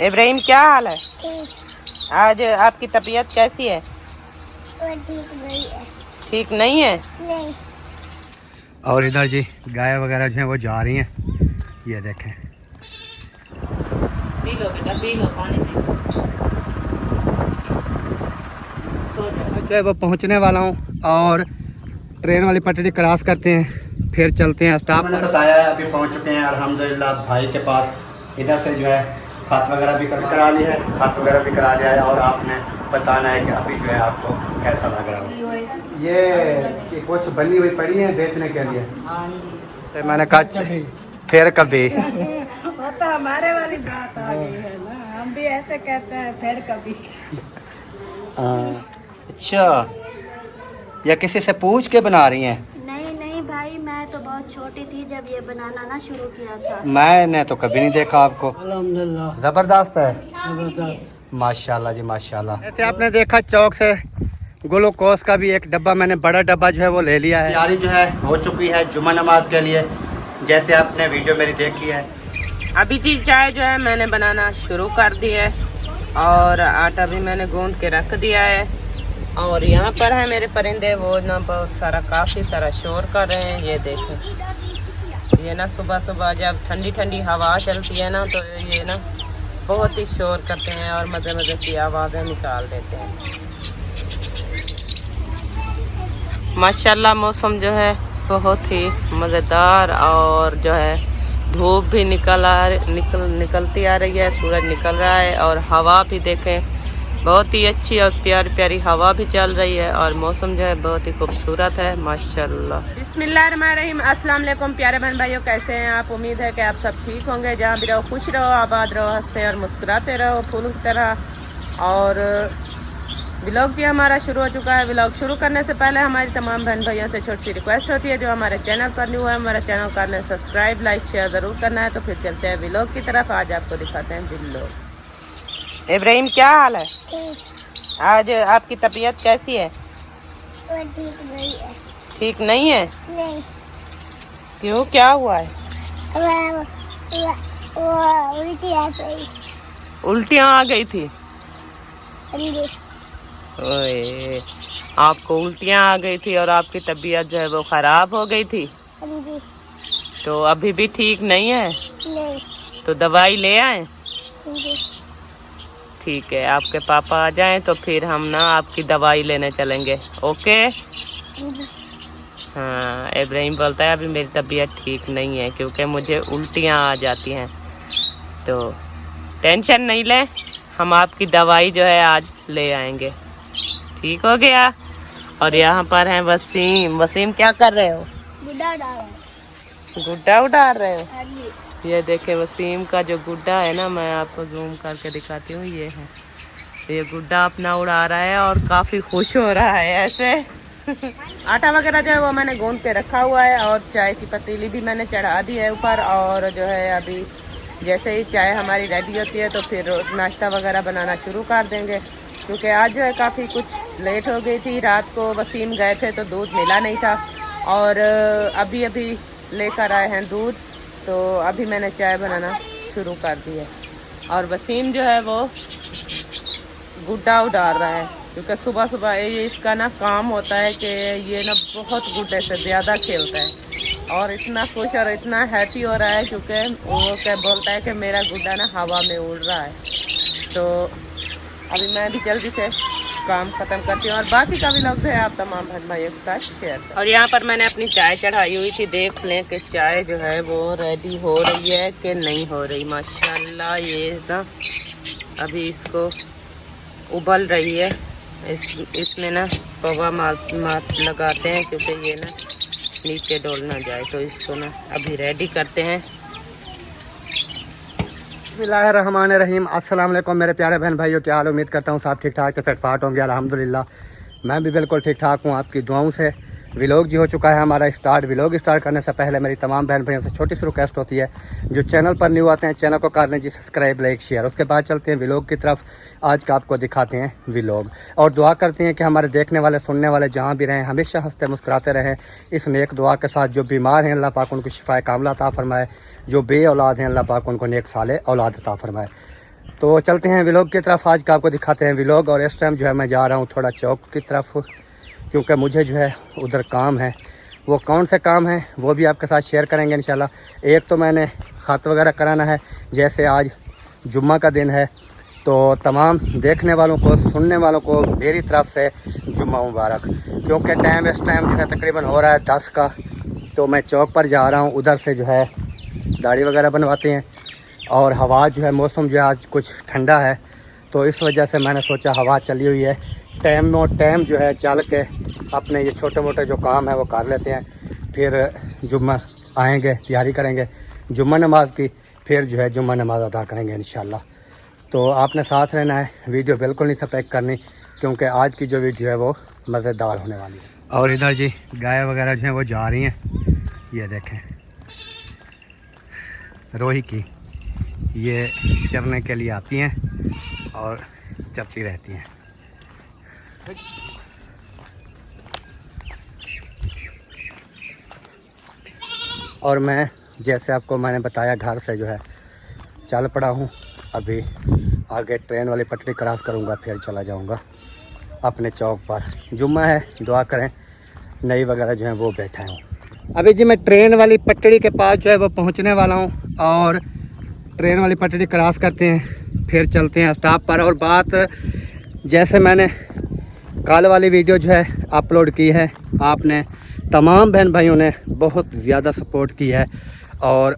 इब्राहिम क्या हाल है? आज आपकी तबीयत कैसी है? ठीक नहीं है। नहीं। और इधर जी गाय वगैरह जो है वो जा रही हैं, ये देखें। पी लो बेटा, पी लो, पानी पी लो। सो जाओ। जो है वो पहुंचने वाला हूं और ट्रेन वाली पटरी क्रॉस करते हैं, फिर चलते हैं स्टॉप। मैंने बताया है अभी पहुंच चुके हैं अल्हम्दुलिल्लाह भाई के पास। इधर से जो है खात वगैरह भी करा ली है, खात वगैरह भी करा लिया है और आपने बताना है कि अभी जो है आपको कैसा लग रहा है। ये कुछ बनी हुई पड़ी है बेचने के लिए, तो मैंने कहा फिर कभी। वो तो हमारे वाली बात आ गई है ना, हम भी ऐसे कहते हैं फिर कभी। अच्छा, या किसी से पूछ के बना रही हैं? नहीं नहीं भाई, मैं तो बहुत छोटी थी जब ये बनाना ना शुरू किया था। मैंने तो कभी नहीं देखा आपको। अल्हम्दुलिल्लाह, जबरदस्त है, जबरदस्त। माशाल्लाह जी माशाल्लाह। जैसे आपने देखा चौक से ग्लूकोज का भी एक डब्बा, मैंने बड़ा डब्बा जो है वो ले लिया है। तैयारी जो है हो चुकी है जुम्मा नमाज के लिए, जैसे आपने वीडियो मेरी देखी है। अभी जी चाय जो है मैंने बनाना शुरू कर दी है और आटा भी मैंने गूंद के रख दिया है। और यहाँ पर है मेरे परिंदे, वो ना बहुत सारा काफ़ी सारा शोर कर रहे हैं। ये देखें, ये ना सुबह सुबह जब ठंडी ठंडी हवा चलती है ना, तो ये ना बहुत ही शोर करते हैं और मज़े मज़े की आवाज़ें निकाल देते हैं। माशाल्लाह मौसम जो है बहुत ही मज़ेदार, और जो है धूप भी निकलती आ रही है, सूरज निकल रहा है और हवा भी देखें बहुत ही अच्छी और प्यारी प्यारी हवा भी चल रही है और मौसम जो है बहुत ही खूबसूरत है माशाल्लाह। बिस्मिल्लाहिर्रहमानिर्रहीम, अस्सलाम वालेकुम प्यारे बहन भाइयों, कैसे हैं आप? उम्मीद है कि आप सब ठीक होंगे। जहाँ भी रहो खुश रहो, आबाद रहो, हंसते और मुस्कुराते रहो फूलों की तरह। और व्लॉग भी हमारा शुरू हो चुका है। व्लॉग शुरू करने से पहले हमारी तमाम बहन भाइयों से छोटी सी रिक्वेस्ट होती है, जो हमारे चैनल पर न्यू है हमारा चैनल करने सब्सक्राइब लाइक शेयर ज़रूर करना है। तो फिर चलते हैं व्लॉग की तरफ। आज आपको दिखाते हैं व्लॉग। इब्राहिम क्या हाल है? आज आपकी तबीयत कैसी है? ठीक नहीं है। ठीक नहीं है? नहीं। क्यों, क्या हुआ है? उल्टी आ गई। उल्टियाँ आ गई थी? जी। ओए, आपको उल्टियाँ आ गई थी और आपकी तबीयत जो है वो ख़राब हो गई थी, जी। तो अभी भी ठीक नहीं है? नहीं। तो दवाई ले आए? जी। ठीक है, आपके पापा आ जाएं तो फिर हम ना आपकी दवाई लेने चलेंगे। ओके? हाँ, इब्राहिम बोलता है अभी मेरी तबीयत ठीक नहीं है क्योंकि मुझे उल्टियाँ आ जाती हैं। तो टेंशन नहीं लें, हम आपकी दवाई जो है आज ले आएंगे। ठीक हो गया? और यहाँ पर हैं वसीम। वसीम क्या कर रहे हो? गुड्डा डाला। गुड्डा उड़ा रहे हो? हाँ जी। ये देखे वसीम का जो गुड्डा है ना, मैं आपको जूम करके दिखाती हूँ। ये है, ये गुड्डा अपना उड़ा रहा है और काफ़ी खुश हो रहा है ऐसे। आटा वगैरह जो है वो मैंने गूंद के रखा हुआ है और चाय की पतीली भी मैंने चढ़ा दी है ऊपर। और जो है अभी जैसे ही चाय हमारी रेडी होती है तो फिर नाश्ता वगैरह बनाना शुरू कर देंगे, क्योंकि आज जो है काफ़ी कुछ लेट हो गई थी। रात को वसीम गए थे तो दूध मिला नहीं था और अभी अभी लेकर आए हैं दूध, तो अभी मैंने चाय बनाना शुरू कर दी है। और वसीम जो है वो गुड्डा उड़ा रहा है, क्योंकि सुबह सुबह ये इसका ना काम होता है कि ये ना बहुत गुड्डे से ज़्यादा खेलता है और इतना खुश और इतना हैप्पी हो रहा है क्योंकि वो क्या बोलता है कि मेरा गुड्डा ना हवा में उड़ रहा है। तो अभी मैं भी जल्दी से काम ख़त्म करती हूँ और बाकी का भी लोग है आप तमाम बहन भाइयों के साथ शेयर करें। और यहाँ पर मैंने अपनी चाय चढ़ाई हुई थी, देख लें कि चाय जो है वो रेडी हो रही है कि नहीं हो रही। माशाल्लाह ये ना अभी इसको उबल रही है। इसमें ना पवा मात लगाते हैं क्योंकि ये ना नीचे डोल ना जाए, तो इसको ना अभी रेडी करते हैं। बिस्मिल्लाहिर्रहमानिर्रहीम, अस्सलाम वालेकुम मेरे प्यारे बहन भाइयों, क्या हाल? उम्मीद करता हूँ सब ठीक ठाक से फिटफाट होंगे। अल्हम्दुलिल्लाह मैं भी बिल्कुल ठीक ठाक हूँ आपकी दुआओं से। व्लॉग जी हो चुका है हमारा स्टार्ट। व्लॉग स्टार्ट करने से पहले मेरी तमाम बहन भाइयों से छोटी सी रिक्वेस्ट होती है, जो चैनल पर न्यू आते हैं चैनल को कर लें जी सब्सक्राइब लाइक शेयर। उसके बाद चलते हैं व्लॉग की तरफ। आज का आपको दिखाते हैं व्लॉग और दुआ करते हैं कि हमारे देखने वाले सुनने वाले जहाँ भी रहें हमेशा हंसते मुस्कुराते रहें। इस नेक दुआ के साथ जो बीमार हैं अल्लाह पाक उनको शिफाए कामिला अता फरमाए, जो बे औलाद हैं अल्लाह पाक उनको नेक साले औलाद अता फरमाए। तो चलते हैं व्लॉग की तरफ, आज का आपको दिखाते हैं व्लॉग। और इस टाइम जो है मैं जा रहा हूँ थोड़ा चौक की तरफ, क्योंकि मुझे जो है उधर काम है। वो कौन से काम है वो भी आपके साथ शेयर करेंगे इंशाल्लाह। एक तो मैंने ख़त वगैरह कराना है, जैसे आज जुम्मा का दिन है, तो तमाम देखने वालों को, सुनने वालों को मेरी तरफ से जुम्मा मुबारक। क्योंकि टाइम इस टाइम जो है तकरीबन हो रहा है 10 का, तो मैं चौक पर जा रहा हूँ। उधर से जो है दाढ़ी वगैरह बनवाते हैं, और हवा जो है, मौसम जो है आज कुछ ठंडा है, तो इस वजह से मैंने सोचा हवा चली हुई है, टाइम जो है चल के अपने ये छोटे मोटे जो काम है वो कर लेते हैं। फिर जुम्मा आएंगे, तैयारी करेंगे जुम्मा नमाज की, फिर जो है जुम्मा नमाज अदा करेंगे इंशाल्लाह। तो आपने साथ रहना है, वीडियो बिल्कुल नहीं स्किप करनी, क्योंकि आज की जो वीडियो है वो मज़ेदार होने वाली है। और इधर जी गाय वगैरह जो है वो जा रही हैं, ये देखें रोही की, ये चरने के लिए आती हैं और चरती रहती हैं। और मैं जैसे आपको मैंने बताया घर से जो है चल पड़ा हूँ। अभी आगे ट्रेन वाली पटरी क्रॉस करूँगा, फिर चला जाऊँगा अपने चौक पर। जुम्मा है, दुआ करें। नई वगैरह जो है वो बैठा हूँ। अभी जी मैं ट्रेन वाली पटड़ी के पास जो है वो पहुँचने वाला हूँ, और ट्रेन वाली पटड़ी क्रॉस करते हैं, फिर चलते हैं स्टॉप पर। और बात जैसे मैंने कल वाली वीडियो जो है अपलोड की है, आपने तमाम बहन भाइयों ने बहुत ज़्यादा सपोर्ट की है, और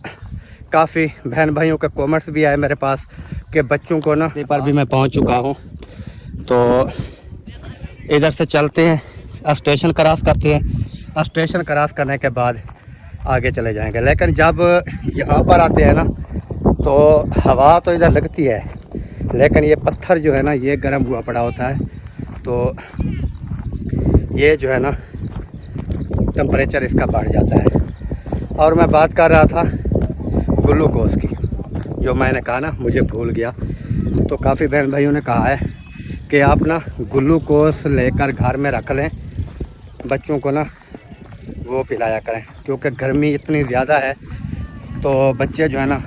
काफ़ी बहन भाइयों के कमेंट्स भी आए मेरे पास कि बच्चों को ना पर भी मैं पहुंच चुका हूं। तो इधर से चलते हैं, स्टेशन क्रॉस करते हैं, स्टेशन क्रॉस करने के बाद आगे चले जाएंगे। लेकिन जब यहाँ पर आते हैं ना, तो हवा तो इधर लगती है, लेकिन ये पत्थर जो है ना ये गर्म हुआ पड़ा होता है, तो ये जो है ना टेम्परेचर इसका बढ़ जाता है। और मैं बात कर रहा था ग्लूकोज की, जो मैंने कहा ना मुझे भूल गया। तो काफ़ी बहन भाइयों ने कहा है कि आप ना ग्लूकोज लेकर घर में रख लें, बच्चों को ना वो पिलाया करें, क्योंकि गर्मी इतनी ज़्यादा है, तो बच्चे जो है ना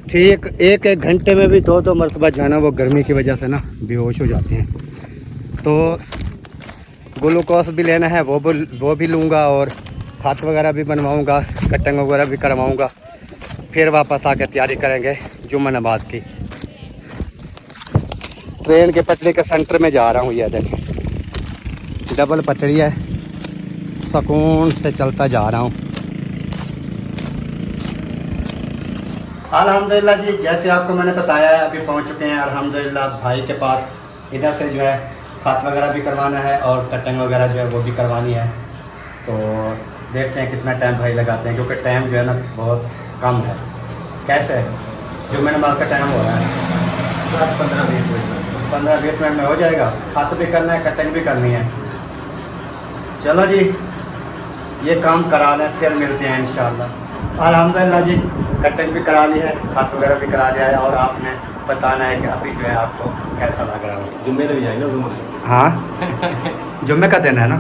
ठीक एक घंटे में भी 2 मरतबा जो है ना वो गर्मी की वजह से ना बेहोश हो जाते हैं। तो ग्लूकोज भी लेना है, वो भी लूँगा, और ख़त वगैरह भी बनवाऊँगा, कटिंग वगैरह भी करवाऊँगा। फिर वापस आके तैयारी करेंगे जुम्मा नमाज की। ट्रेन के पटरी के सेंटर में जा रहा हूँ, यह देखें डबल पटरी है, सुकून से चलता जा रहा हूँ। अल्हम्दुलिल्लाह जी, जैसे आपको मैंने बताया है, अभी पहुँच चुके हैं अल्हम्दुलिल्लाह भाई के पास। इधर से जो है ख़त वगैरह भी करवाना है, और कटिंग वगैरह जो है वो भी करवानी है। तो देखते हैं कितना टाइम भाई लगाते हैं, क्योंकि टाइम जो है ना बहुत कम है। कैसे जुम्मे नमाज का टाइम हो रहा है 15-20 मिनट में हो जाएगा। ख़त भी करना है, कटिंग भी करनी है। चलो जी ये काम करा लें, फिर मिलते हैं इंशाल्लाह। अल्हम्दुलिल्लाह जी कटिंग भी करा ली है, ख़त वगैरह भी करा लिया है, और आपने बताना है कि अभी जो है आपको कैसा लग रहा है। जुम्मे तो भी जाएंगे। हाँ जुम्मे का दिन है ना,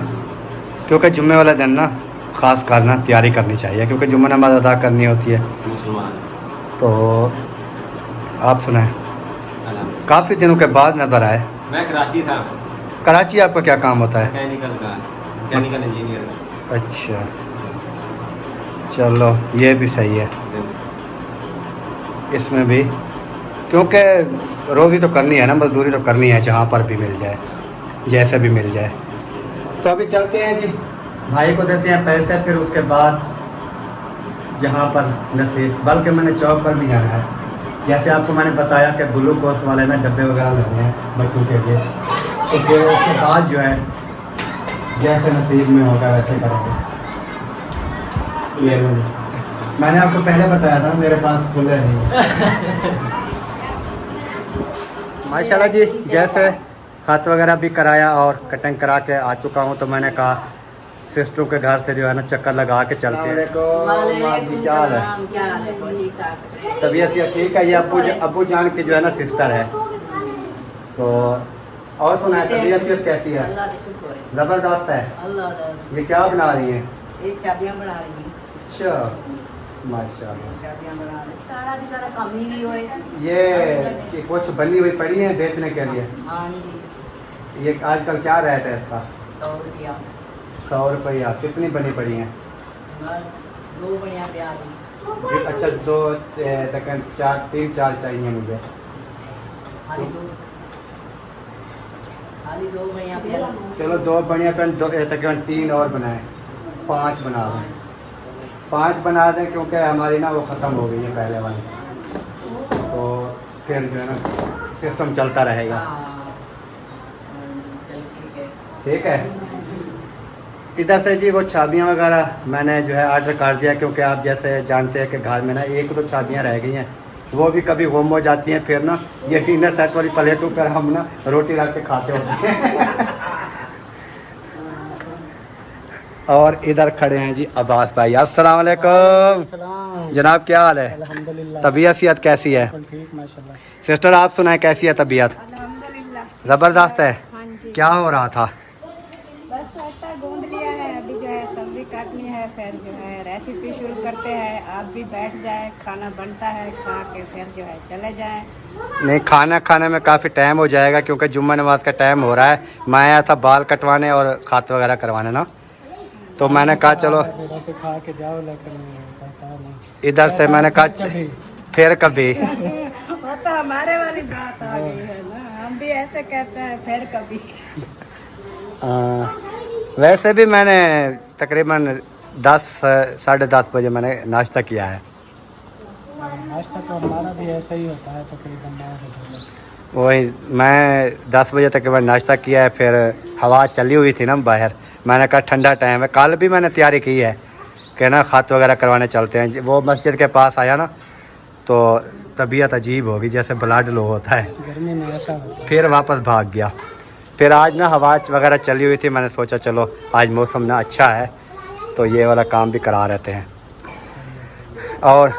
क्योंकि जुम्मे वाला दिन ना ख़ास करना तैयारी करनी चाहिए, क्योंकि जुम्मा नमाज अदा करनी होती है। मुसलमान तो आप सुनाएं, काफ़ी दिनों के बाद नज़र आए। मैं कराची था। कराची आपका क्या काम होता है? Mechanical engineer. अच्छा चलो ये भी सही है, इसमें भी क्योंकि रोज़ी तो करनी है ना, मजदूरी तो करनी है, जहाँ पर भी मिल जाए, जैसे भी मिल जाए। तो अभी चलते हैं जी, भाई को देते हैं पैसे, फिर उसके बाद जहाँ पर नसीब, बल्कि मैंने चौक पर भी जाना है। जैसे आपको मैंने बताया कि ग्लूकोज वाले ना डब्बे वगैरह लेने हैं बच्चों के लिए, तो फिर उसके बाद जो है जैसे नसीब में होगा वैसे करेंगे। ये मैंने आपको पहले बताया था मेरे पास खुले नहीं। माशाल्लाह जी, जैसे ख़त वगैरह भी कराया और कटिंग करा के आ चुका हूँ, तो मैंने कहा सिस्टरों के घर से जो है ना चक्कर लगा के चलते हैं। क्या हाल है? तबीयत ठीक है? ये अब्बू जान की जो है ना सिस्टर है। तो और सुना है तबीयत कैसी है? ज़बरदस्त है। ये क्या बना रही है? शादियाँ बना रही हैं। अच्छा माशाल्लाह। शादियां बना ले सारा दी सारा काम ही होए। ये कि कुछ बनी हुई पड़ी है बेचने के लिए? हाँ जी। ये आजकल क्या रेट है इसका? 100 रुपया। 100 रुपया। कितनी बनी पड़ी हैं? 2 बढ़िया प्याज। अच्छा 2 तकरीबन 3-4 चाहिए मुझे। खाली 2 बढ़िया प्याज। चलो 2 बढ़िया पेन तकरीबन 3 और बनाए, 5 बना दें। 5 बना दें क्योंकि हमारी ना वो ख़त्म हो गई है पहले वाली, तो फिर जो है ना सिस्टम चलता रहेगा। ठीक है। इधर से जी वो चाबियाँ वगैरह मैंने जो है ऑर्डर कर दिया, क्योंकि आप जैसे जानते हैं कि घर में ना 1-2 चाबियाँ रह गई हैं, वो भी कभी गुम हो जाती हैं। फिर ना ये डिनर सेट वाली प्लेटों पर हम ना रोटी रख के खाते होते हैं। और इधर खड़े हैं जी अब्बास भाई। अस्सलाम वालेकुम जनाब, क्या हाल है? अल्हम्दुलिल्लाह तबीयत सेहत कैसी है? ठीक माशाल्लाह। सिस्टर आप सुनाए कैसी है तबीयत? अल्हम्दुलिल्लाह। ज़बरदस्त है। हाँ जी। क्या हो रहा था? बस आटा गूंद लिया है, अभी जो है सब्जी काटनी है, फिर जो है रेसिपी शुरू करते हैं। आप भी बैठ जाए, खाना बनता है, खा के फिर जो है चले जाएं। नहीं, खाना खाने में काफ़ी टाइम हो जाएगा क्योंकि जुम्मा नमाज का टाइम हो रहा है। मैं आया था बाल कटवाने और खात वगैरह करवाने ना, तो मैंने कहा चलो खा के जाओ, लेकिन इधर से मैंने कहा फिर कभी। वो तो हमारे वाली बात आ गई है ना, हम भी ऐसे कहते हैं फिर कभी। वैसे भी मैंने तकरीबन 10-10:30 बजे मैंने नाश्ता किया है। नाश्ता तो हमारा भी ऐसा ही होता है तकरीबन 9 बजे। वही मैं 10 बजे तकरीबन नाश्ता किया है। फिर हवा चली हुई थी ना बाहर, मैंने कहा ठंडा टाइम है। कल भी मैंने तैयारी की है कि ना खात वगैरह करवाने चलते हैं। वो मस्जिद के पास आया ना तो तबीयत अजीब होगी, जैसे ब्लड लो होता है, गर्मी में ऐसा होता है। फिर वापस भाग गया। फिर आज ना हवा वगैरह चली हुई थी, मैंने सोचा चलो आज मौसम ना अच्छा है तो ये वाला काम भी करा रहते हैं। और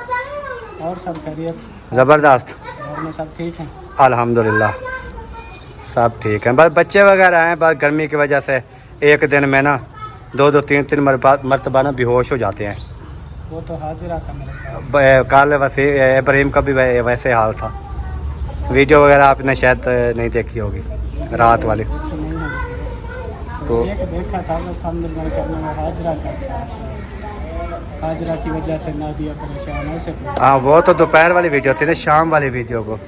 सब खैरियत? ज़बरदस्त, घर में सब ठीक हैं? अल्हम्दुलिल्लाह सब ठीक है। बस बच्चे वगैरह हैं, बस गर्मी की वजह से एक दिन में ना 2-2 3-3 मरतबा ना बेहोश हो जाते हैं। वो तो हाजिरा का मेरे कल वैसे इब्राहिम का भी वैसे हाल था। वीडियो वगैरह आपने शायद नहीं देखी होगी रात वाली, तो एक देखा था वो अल्हम्दुलिल्लाह करने में हाजिरा का, हाजिरा की वजह से ना दिया परेशान है से। हाँ वो तो दोपहर वाली वीडियो थी ना, शाम वाली वीडियो को,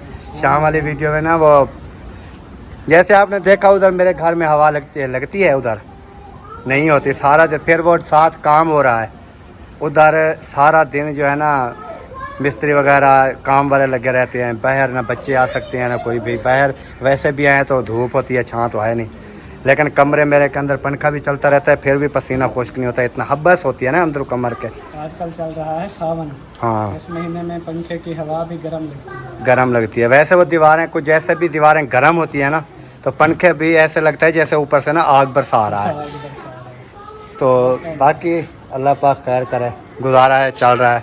शाम वाली वीडियो में ना वो जैसे आपने देखा उधर मेरे घर में हवा लगती है, उधर नहीं होती सारा दिन। फिर वो साथ काम हो रहा है उधर सारा दिन जो है ना, मिस्त्री वगैरह काम वाले लगे रहते हैं। बाहर ना बच्चे आ सकते हैं ना कोई भी, बाहर वैसे भी आए तो धूप होती है, छाँ तो है नहीं। लेकिन कमरे मेरे के अंदर पंखा भी चलता रहता है, फिर भी पसीना खुश्क नहीं होता, इतना हब्बस होती है ना अंदर कमर के। आजकल चल रहा है सावन, हाँ इस महीने में पंखे की हवा भी गर्म लगती है। गर्म लगती है। वैसे वो दीवारें कुछ जैसे भी दीवारें गर्म होती है ना, तो पंखे भी ऐसे लगता है जैसे ऊपर से ना आग बरसा रहा है। तो बाकी अल्लाह पाक खैर करे, गुजारा है, चल रहा है।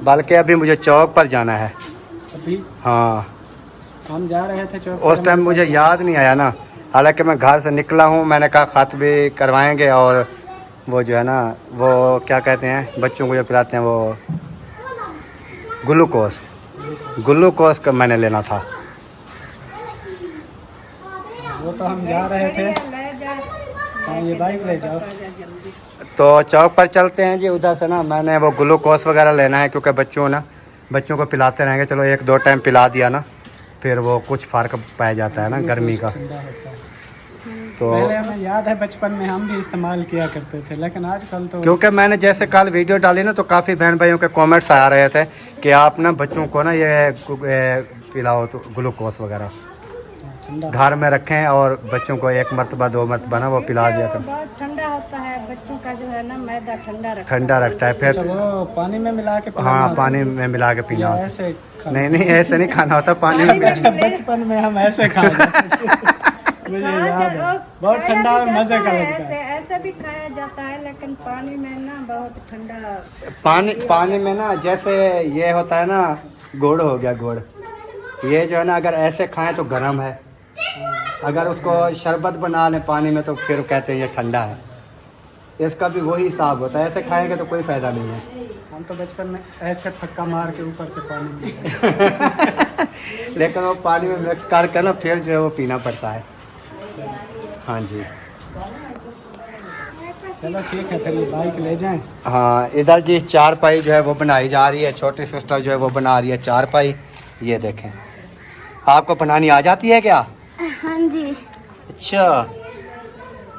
बल्कि अभी मुझे चौक पर जाना है। अभी हाँ हम जा रहे थे चौक, उस टाइम मुझे याद नहीं आया ना, हालांकि मैं घर से निकला हूँ। मैंने कहा खत भी करवाएंगे और वो जो है ना वो क्या कहते हैं बच्चों को जो पिलाते हैं वो ग्लूकोस का मैंने लेना था। वो तो हम जा रहे थे। हाँ ये बाइक ले जाओ। तो चौक पर चलते हैं जी, उधर से ना मैंने वो ग्लूकोस वगैरह लेना है क्योंकि बच्चों को पिलाते रहेंगे। चलो 1-2 टाइम पिला दिया ना, फिर वो कुछ फ़र्क पाया जाता है ना गर्मी का। तो पहले हमें याद है बचपन में हम भी इस्तेमाल किया करते थे, लेकिन आजकल तो क्योंकि मैंने जैसे कल वीडियो डाली ना तो काफ़ी बहन भाइयों के कमेंट्स आ रहे थे कि आप ना बच्चों को ना ये पिलाओ तो ग्लूकोस वगैरह घर में रखें और बच्चों को 1 मरतबा 2 मरतबा ना वो पिला दिया करें। बहुत ठंडा होता है, बच्चों का जो है ना मैदा ठंडा रखता है। फिर वो पानी में मिला के हाँ पानी में मिला के पीना होता है। ऐसे नहीं ऐसे नहीं खाना होता, पानी में बचपन में हम ऐसे खाते मुझे याद है, बहुत ठंडा और मजे का लगता है। ऐसे भी खाया जाता है, लेकिन पानी में ना बहुत ठंडा पानी में ना जैसे ये होता है ना गुड़ हो गया, गुड़ ये जो है ना अगर ऐसे खाएं तो गर्म है, अगर उसको शरबत बना लें पानी में तो फिर कहते हैं ये ठंडा है। इसका भी वही हिसाब होता है, ऐसे खाएंगे तो कोई फ़ायदा नहीं है। हम तो बचपन में ऐसे फक्का मार के ऊपर से पानी पीते। लेकिन वो पानी में मिक्स करके ना फिर जो है वो पीना पड़ता है। हाँ जी, चलो ठीक है, फिर ये बाइक ले जाएं। हाँ इधर जी चारपाई जो है वो बनाई जा रही है। छोटी सिस्टर जो है वो बना रही है चारपाई। ये देखें, आपको बनानी आ जाती है क्या? हाँ जी। अच्छा,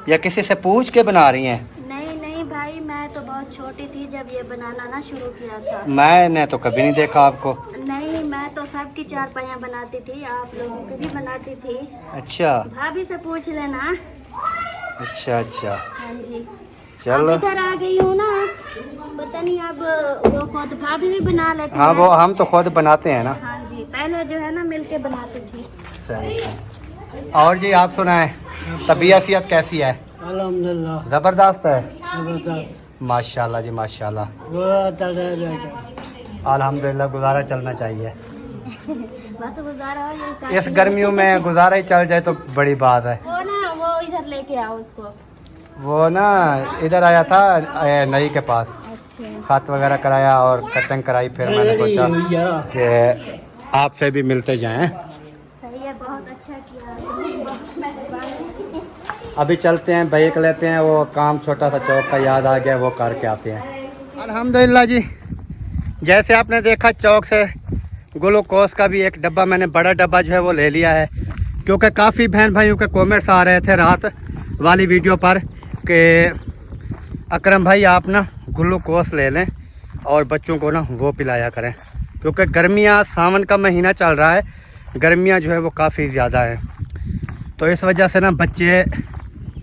या किसी से पूछ के बना रही हैं? नहीं नहीं भाई, मैं तो बहुत छोटी थी जब ये बनाना ना शुरू किया था। मैंने तो कभी नहीं देखा आपको। नहीं, मैं तो सबकी चारपाइयाँ बनाती थी, आप लोगों की भी बनाती थी। अच्छा भाभी से पूछ लेना। अच्छा अच्छा, हाँ जी। चलो। अब इधर आ गई हूँ ना, पता नहीं अब वो खुद भाभी भी बना लेती हाँ है। वो हम तो खुद बनाते हैं ना। हाँ जी, पहले जो है ना मिलके बनाती थी। सही। और जी आप सुनाएं, तबीयत कैसी है? अल्हम्दुलिल्लाह ज़बरदस्त है, जबरदस्त। माशाल्लाह जी माशाल्लाह। वो अल्हम्दुलिल्लाह, गुजारा चलना चाहिए। बस गुजारा हो, ये इस गर्मियों में गुजारा ही चल जाए तो बड़ी बात है। वो ना वो इधर लेके आओ उसको। वो ना इधर आया था नई के पास, अच्छा। खत वगैरह कराया और कटिंग कराई, फिर मैंने सोचा कि आपसे भी मिलते जाएं। सही है, बहुत अच्छा किया, बहुत मेहरबानी। अभी चलते हैं, बाइक लेते हैं, वो काम छोटा सा चौक का याद आ गया, वो करके आते हैं। अल्हम्दुलिल्लाह जी, जैसे आपने देखा चौक से ग्लूकोज का भी एक डब्बा, मैंने बड़ा डब्बा जो है वो ले लिया है, क्योंकि काफ़ी बहन भाइयों के कमेंट्स आ रहे थे रात वाली वीडियो पर कि अकरम भाई आप ना ग्लूकोज ले लें और बच्चों को ना वो पिलाया करें, क्योंकि गर्मियाँ, सावन का महीना चल रहा है, गर्मियाँ जो है वो काफ़ी ज़्यादा हैं। तो इस वजह से ना बच्चे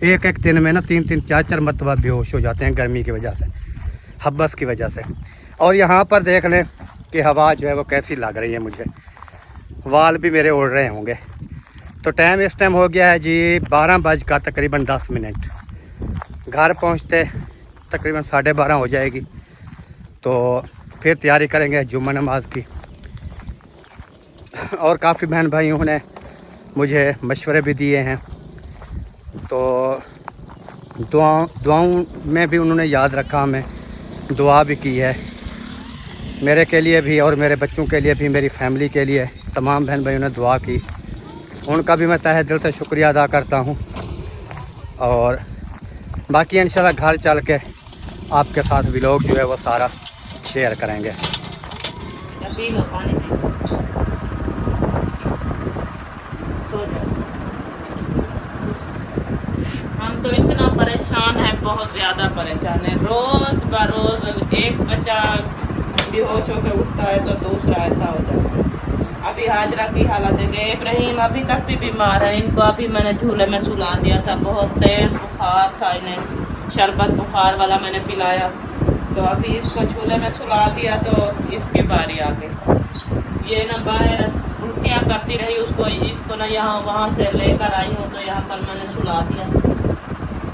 एक एक दिन में ना 3-3 4-4 मरतबा बेहोश हो जाते हैं गर्मी की वजह से, हब्बस की वजह से। और यहाँ पर देख लें कि हवा जो है वो कैसी लग रही है, मुझे वाल भी मेरे उड़ रहे होंगे। तो टाइम इस टाइम हो गया है जी 12 तकरीबन 10 मिनट। घर पहुँचते तकरीबन 12:30 हो जाएगी, तो फिर तैयारी करेंगे जुम्मा नमाज की। और काफ़ी बहन भाइयों ने मुझे मशवरे भी दिए हैं, तो दुआओं में भी उन्होंने याद रखा, हमें दुआ भी की है मेरे के लिए भी और मेरे बच्चों के लिए भी, मेरी फैमिली के लिए तमाम बहन भाइयों ने दुआ की, उनका भी मैं तहे दिल से शुक्रिया अदा करता हूँ। और बाकी इंशाल्लाह घर चल के आपके साथ व्लॉग जो है वो सारा शेयर करेंगे। पी लो पानी, पी लो, सो जाओ। हम तो इतना परेशान है, बहुत ज़्यादा परेशान है। रोज़ बरोज़ एक बच्चा बेहोश होकर उठता है तो दूसरा ऐसा होता है। अभी हाजरा की हालत है, इब्राहिम अभी तक भी बीमार है, इनको अभी मैंने झूले में सुला दिया था, बहुत तेज बुखार था इन्हें, शरबत बुखार वाला मैंने पिलाया, तो अभी इसको झूले में सुला दिया तो इसकी बारी आ गई। ये ना बाहर उल्टियाँ करती रही, इसको ना यहाँ वहाँ से लेकर आई हूँ, तो यहाँ पर मैंने सुला दिया,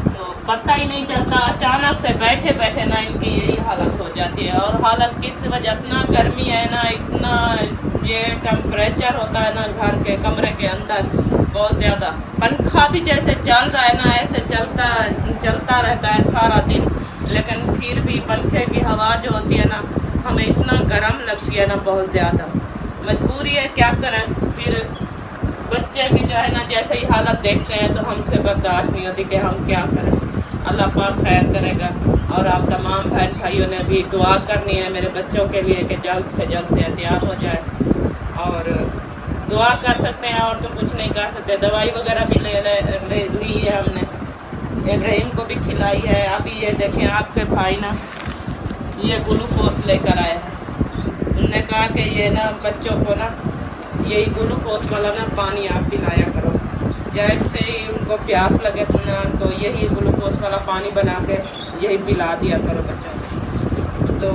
तो पता ही नहीं चलता, अचानक से बैठे बैठे ना इनकी यही हालत हो जाती है। और हालत किस वजह से, ना गर्मी है ना, इतना ये टेम्परेचर होता है ना घर के कमरे के अंदर बहुत ज़्यादा, पंखा भी जैसे चल रहा है ना ऐसे चलता रहता है सारा दिन, लेकिन फिर भी पंखे की हवा जो होती है ना हमें इतना गर्म लगती है ना, बहुत ज़्यादा मजबूरी है, क्या करें। फिर बच्चे भी जो है ना जैसे ही हालत देखते हैं तो हमसे बर्दाश्त नहीं होती कि हम क्या करें। अल्लाह पाक खैर करेगा। और आप तमाम बहन भाइयों ने भी दुआ करनी है मेरे बच्चों के लिए कि जल्द से एहतियात हो जाए, और दुआ कर सकते हैं और तो कुछ नहीं कर सकते। दवाई वगैरह भी ले ली है हमने, इब्राहिम को भी खिलाई है। अभी ये देखें आपके भाई ना ये ग्लूकोज लेकर आए हैं, उन्होंने कहा कि ये ना बच्चों को ना यही ग्लूकोज वाला ना पानी आप पिलाया करो, जब से ही उनको प्यास लगे ना तो यही ग्लूकोज वाला पानी बना के यही पिला दिया करो बच्चों को। तो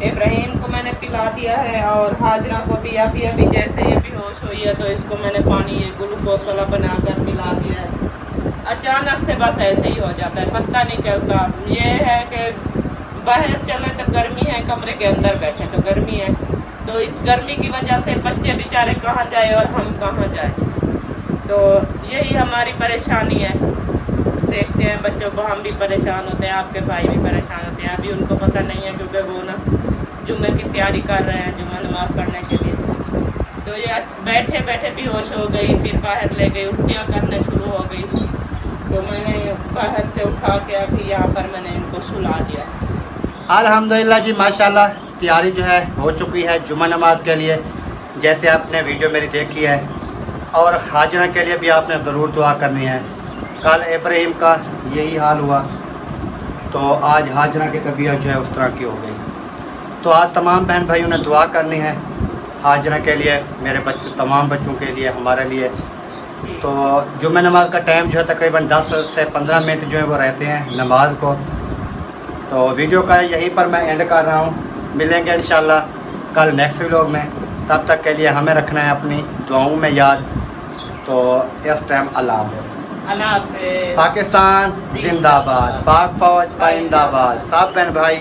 इब्राहिम को मैंने पिला दिया है और हाजरा को भी अभी जैसे ये बेहोश हुई है तो इसको मैंने पानी ये ग्लूकोज वाला बनाकर पिला दिया है। अचानक से बस ऐसे ही हो जाता है, पता नहीं चलता। ये है कि बाहर चले तो गर्मी है, कमरे के अंदर बैठे तो गर्मी है, तो इस गर्मी की वजह से बच्चे बेचारे कहाँ जाए और हम कहाँ जाए, तो यही हमारी परेशानी है। देखते हैं बच्चों को, हम भी परेशान होते हैं, आपके भाई भी परेशान होते हैं। अभी उनको पता नहीं है क्योंकि वो ना जुम्मे की तैयारी कर रहे हैं, जुम्मा नमाज पढ़ने के लिए। तो ये बैठे बैठे बेहोश हो गई, फिर बाहर ले गई, उल्टियाँ करने शुरू हो गई। तो मैंने बाहर से उठा के अभी यहाँ पर मैंने इनको सुला दिया। अल्हम्दुलिल्लाह जी, माशाल्लाह तैयारी जो है हो चुकी है जुम्मा नमाज के लिए, जैसे आपने वीडियो मेरी देखी है। और हाजरा के लिए भी आपने ज़रूर दुआ करनी है। कल इब्राहिम का यही हाल हुआ, तो आज हाजरा की तबीयत जो है उस तरह की हो गई। तो आज तमाम बहन भाइयों ने दुआ करनी है हाजरा के लिए, मेरे बच्चों, तमाम बच्चों के लिए, हमारे लिए। तो जुम्मे नमाज का टाइम जो है तकरीबन 10 से 15 मिनट जो है वो रहते हैं नमाज को। तो वीडियो का यहीं पर मैं एंड कर रहा हूँ। मिलेंगे इंशाल्लाह कल नेक्स्ट व्लॉग में। तब तक के लिए हमें रखना है अपनी दुआओं में याद। तो इस टाइम अल्लाह हाफ़िज़। अल्लाह हाफ़िज़। पाकिस्तान जिंदाबाद, पाक फौज पाइंदाबाद, सब बहन भाई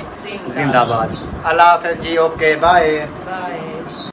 जिंदाबाद। अल्लाह हाफ़िज़ जी, ओके बाय। बाय।